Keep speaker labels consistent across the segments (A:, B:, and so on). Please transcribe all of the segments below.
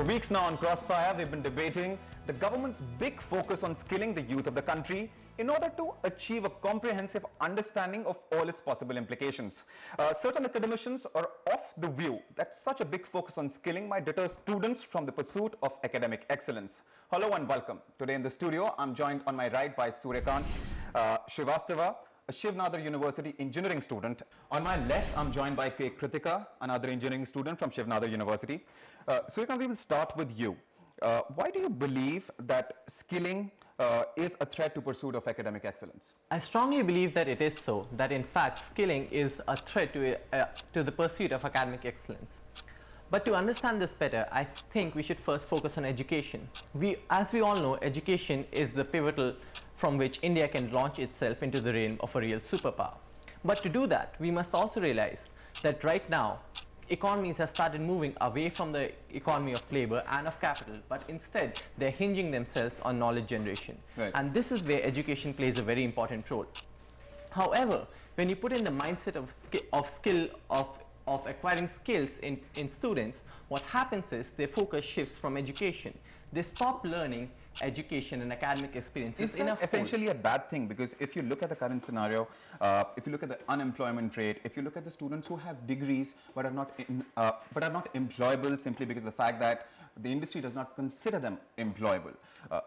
A: For weeks now on Crossfire, we've been debating the government's big focus on skilling the youth of the country in order to achieve a comprehensive understanding of all its possible implications. Certain academicians are of the view that such a big focus on skilling might deter students from the pursuit of academic excellence. Hello and welcome. Today in the studio, I'm joined on my right by Suryakant Srivastava, a Shiv Nadar University engineering student. On my left, I'm joined by K. Kritika, another engineering student from Shiv Nadar University. Suryakant, we will start with you. Why do you believe that skilling is a threat to pursuit of academic excellence?
B: I strongly believe that it is so, that in fact skilling is a threat to the pursuit of academic excellence. But to understand this better, I think we should first focus on education. As we all know, education is the pivotal from which India can launch itself into the realm of a real superpower. But to do that, we must also realize that right now, economies have started moving away from the economy of labor and of capital, but instead they're hinging themselves on knowledge generation.
A: Right.
B: And this is where education plays a very important role. However, when you put in the mindset of acquiring skills in students, what happens is their focus shifts from education. They stop learning education and academic experiences.
A: Is that essentially a bad thing? Because if you look at the current scenario, if you look at the unemployment rate, if you look at the students who have degrees but are not employable simply because of the fact that the industry does not consider them employable,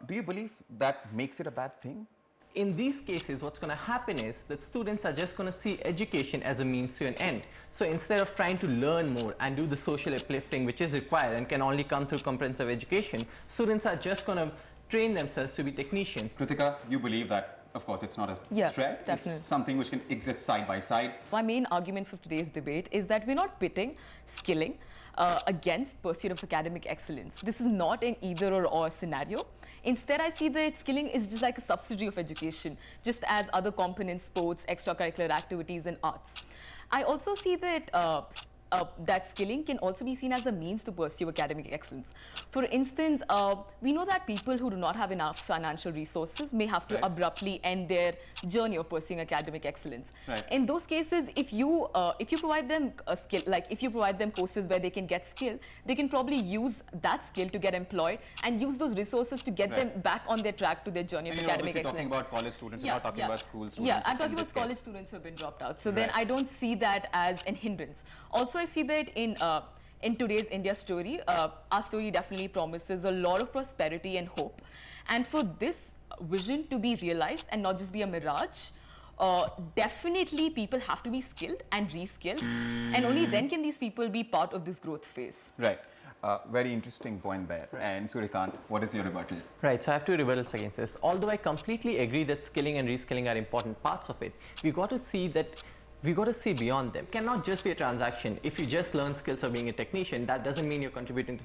A: do you believe that makes it a bad thing?
B: In these cases, what's going to happen is that students are just going to see education as a means to an end. So instead of trying to learn more and do the social uplifting which is required and can only come through comprehensive education, students are just going to train themselves to be technicians.
A: Kritika, you believe that, of course, it's not a threat,
C: definitely.
A: It's something which can exist side by side.
C: My main argument for today's debate is that we're not pitting skilling against pursuit of academic excellence. This is not an either or scenario. Instead, I see that skilling is just like a subsidiary of education, just as other components, sports, extracurricular activities, and arts. I also see that that skilling can also be seen as a means to pursue academic excellence. For instance, we know that people who do not have enough financial resources may have to abruptly end their journey of pursuing academic excellence.
A: Right.
C: In those cases, if you provide them a skill, like if you provide them courses where they can get skill, they can probably use that skill to get employed and use those resources to get them back on their track to their journey of academic excellence.
A: Talking about college students, you're not talking about school students.
C: Yeah, I'm talking about college students who have been dropped out. So then I don't see that as an hindrance. Also, I see that in today's India story, our story definitely promises a lot of prosperity and hope. And for this vision to be realized and not just be a mirage, definitely people have to be skilled and reskilled. And only then can these people be part of this growth phase.
A: Right. Very interesting point there.
B: Right.
A: And Suryakant, what is your rebuttal?
B: Right, so I have two rebuttals against this. Although I completely agree that skilling and reskilling are important parts of it, we got to see beyond them. It cannot just be a transaction. If you just learn skills of being a technician, that doesn't mean you're contributing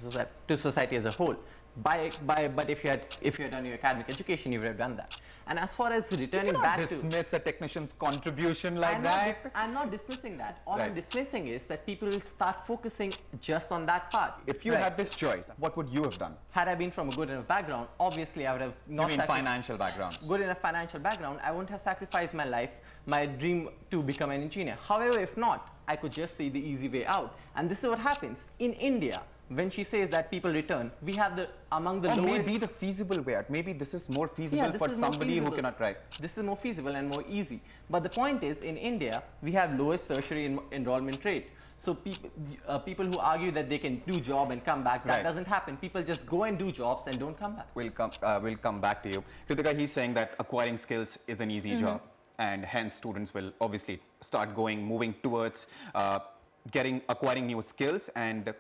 B: to society as a whole. But if you had done your academic education, you would have done that. And as far as returning back to
A: dismiss a technician's contribution like that.
B: I'm not dismissing that. All I'm dismissing is that people will start focusing just on that part.
A: If you had this choice, what would you have done?
B: Had I been from a good enough background, obviously I would have not.
A: You mean financial background?
B: Good enough financial background, I wouldn't have sacrificed my life, my dream to become an engineer. However, if not, I could just see the easy way out. And this is what happens in India. When she says that people return, we have among the lowest.
A: Maybe the feasible way out. Maybe this is more feasible for somebody who cannot write.
B: This is more feasible and more easy. But the point is, in India, we have lowest tertiary enrollment rate. So people who argue that they can do job and come back, that doesn't happen. People just go and do jobs and don't come back.
A: We'll come back to you. Kritika, he's saying that acquiring skills is an easy job, and hence students will obviously start moving towards acquiring new skills, and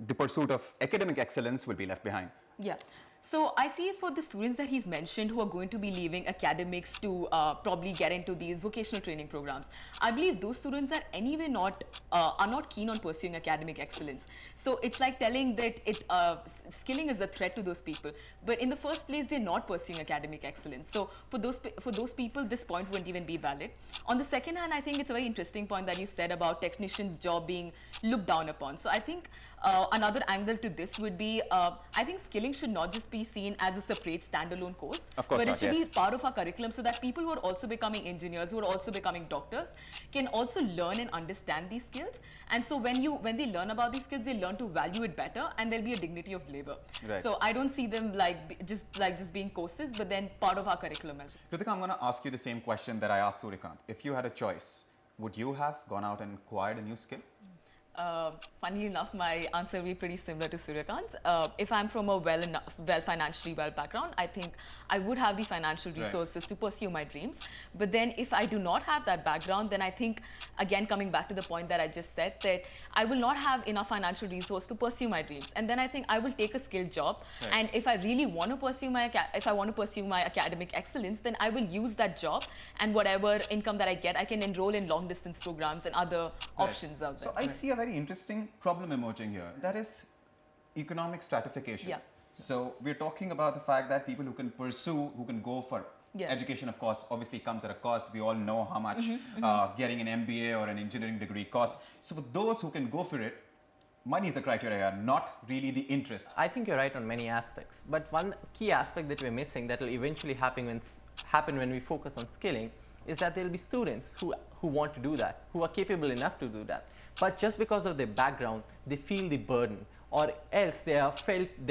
A: the pursuit of academic excellence will be left behind.
C: Yeah. So I see it for the students that he's mentioned who are going to be leaving academics to probably get into these vocational training programs. I believe those students are anyway not keen on pursuing academic excellence. So it's like telling that skilling is a threat to those people. But in the first place, they're not pursuing academic excellence. So for those people, this point wouldn't even be valid. On the second hand, I think it's a very interesting point that you said about technicians' job being looked down upon. So I think another angle to this would be, I think skilling should not just be seen as a separate standalone course.
A: Of course
C: but
A: not,
C: it should
A: yes.
C: be part of our curriculum so that people who are also becoming engineers, who are also becoming doctors, can also learn and understand these skills. And so when they learn about these skills, they learn to value it better, and there'll be a dignity of labor.
A: Right.
C: So I don't see them just being courses, but then part of our curriculum as well.
A: Kritika, I'm going to ask you the same question that I asked Suryakant. If you had a choice, would you have gone out and acquired a new skill?
C: Funnily enough, my answer will be pretty similar to Suryakant's. If I'm from a financially well background, I think I would have the financial resources to pursue my dreams. But then if I do not have that background, then I think, again, coming back to the point that I just said, that I will not have enough financial resource to pursue my dreams. And then I think I will take a skilled job.
A: Right.
C: And if I really want to pursue my academic excellence, then I will use that job, and whatever income that I get, I can enroll in long distance programs and other options out there.
A: So I see a very interesting problem emerging here. That is economic stratification.
C: Yeah.
A: So we're talking about the fact that people who can go for education, of course, obviously comes at a cost. We all know how much getting an MBA or an engineering degree costs. So for those who can go for it, money is the criteria, not really the interest.
B: I think you're right on many aspects, but one key aspect that we're missing that will eventually happen when we focus on skilling is that there will be students who want to do that, who are capable enough to do that. But just because of their background, they feel the burden, or else they are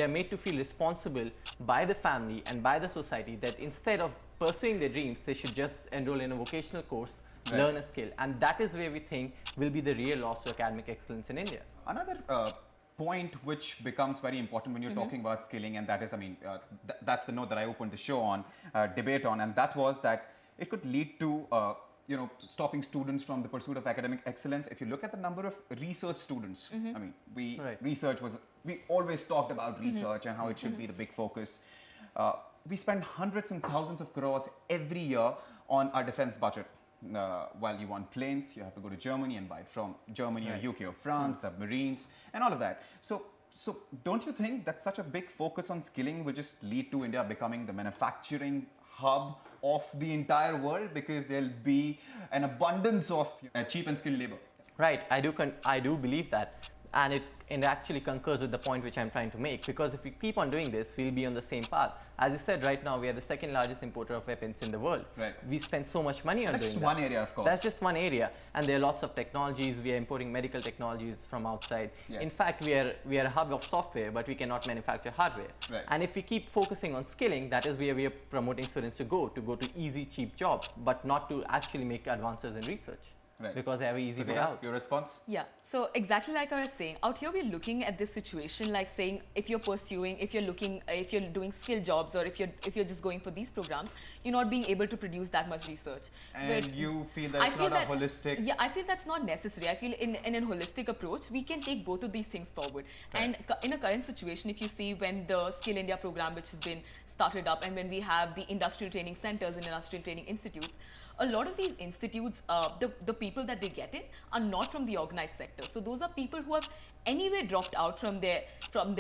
B: made to feel responsible by the family and by the society that instead of pursuing their dreams, they should just enroll in a vocational course, learn a skill. And that is where we think will be the real loss to academic excellence in India.
A: Another point which becomes very important when you're talking about skilling, and that is, that's the note that I opened the show on, debate on, and that was that it could lead to stopping students from the pursuit of academic excellence. If you look at the number of research students, we always talked about research and how it should be the big focus. We spend hundreds and thousands of crores every year on our defense budget. While you want planes, you have to go to Germany and buy it from Germany or UK or France, submarines, and all of that. So don't you think that such a big focus on skilling will just lead to India becoming the manufacturing hub of the entire world, because there'll be an abundance of cheap and skilled labor?
B: Right, I do believe that, and it actually concurs with the point which I'm trying to make, because if we keep on doing this, we'll be on the same path. As you said, right now we are the second largest importer of weapons in the world.
A: Right.
B: We spend so much money on doing that.
A: That's just one area, of course.
B: That's just one area, and there are lots of technologies. We are importing medical technologies from outside.
A: Yes.
B: In fact, we are a hub of software, but we cannot manufacture hardware.
A: Right.
B: And if we keep focusing on skilling, that is where we are promoting students to go to easy, cheap jobs, but not to actually make advances in research.
A: Right.
B: Because they have an easy way out.
A: Your response?
C: Yeah, so exactly like I was saying, out here we're looking at this situation like saying if you're doing skill jobs, or if you're just going for these programs, you're not being able to produce that much research.
A: And
C: but
A: you feel that it's not a holistic...
C: Yeah, I feel that's not necessary. I feel in a holistic approach, we can take both of these things forward.
A: Right.
C: And in a current situation, if you see when the Skill India program, which has been started up, and when we have the industrial training centers and industrial training institutes, a lot of these institutes, the people that they get in are not from the organized sector. So those are people who have anyway dropped out from their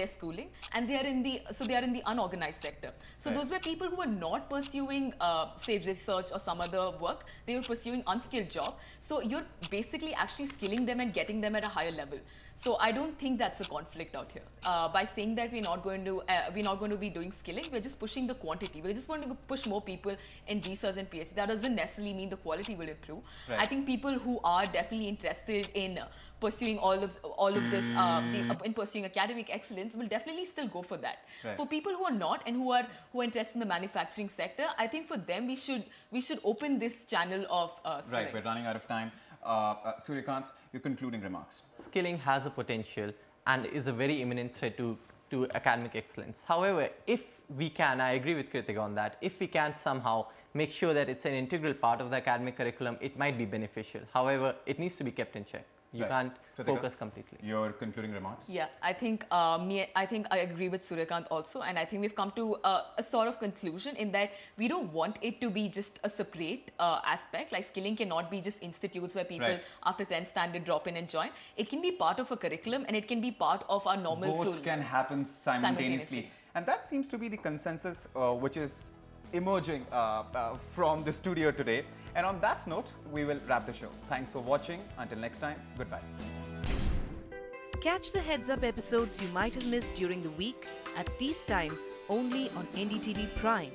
C: schooling, and they are in the unorganized sector. So those were people who were not pursuing say research or some other work. They were pursuing unskilled job. So you're basically actually skilling them and getting them at a higher level. So I don't think that's a conflict out here. By saying that we're not going to be doing skilling, we're just pushing the quantity. We're just going to push more people in research and PhD. That doesn't necessarily mean the quality will improve.
A: Right.
C: I think people who are definitely interested in pursuing all of this, in pursuing academic excellence, will definitely still go for that.
A: Right.
C: For people who are not and who are interested in the manufacturing sector, I think for them we should open this channel of skilling.
A: Right, we're running out of time. Suryakant, your concluding remarks.
B: Skilling has a potential and is a very imminent threat to academic excellence. However, if we can, I agree with Kritika on that, if we can somehow make sure that it's an integral part of the academic curriculum, it might be beneficial. However, it needs to be kept in check. You can't focus completely.
A: Your concluding remarks?
C: Yeah, I think I agree with Suryakant also, and I think we've come to a sort of conclusion in that we don't want it to be just a separate aspect. Like skilling cannot be just institutes where people after 10th standard drop in and join. It can be part of a curriculum, and it can be part of our normal
A: Both
C: rules.
A: can happen simultaneously. And that seems to be the consensus which is emerging from the studio today. And on that note, we will wrap the show. Thanks for watching. Until next time, goodbye.
D: Catch the Heads Up episodes you might have missed during the week at these times only on NDTV Prime.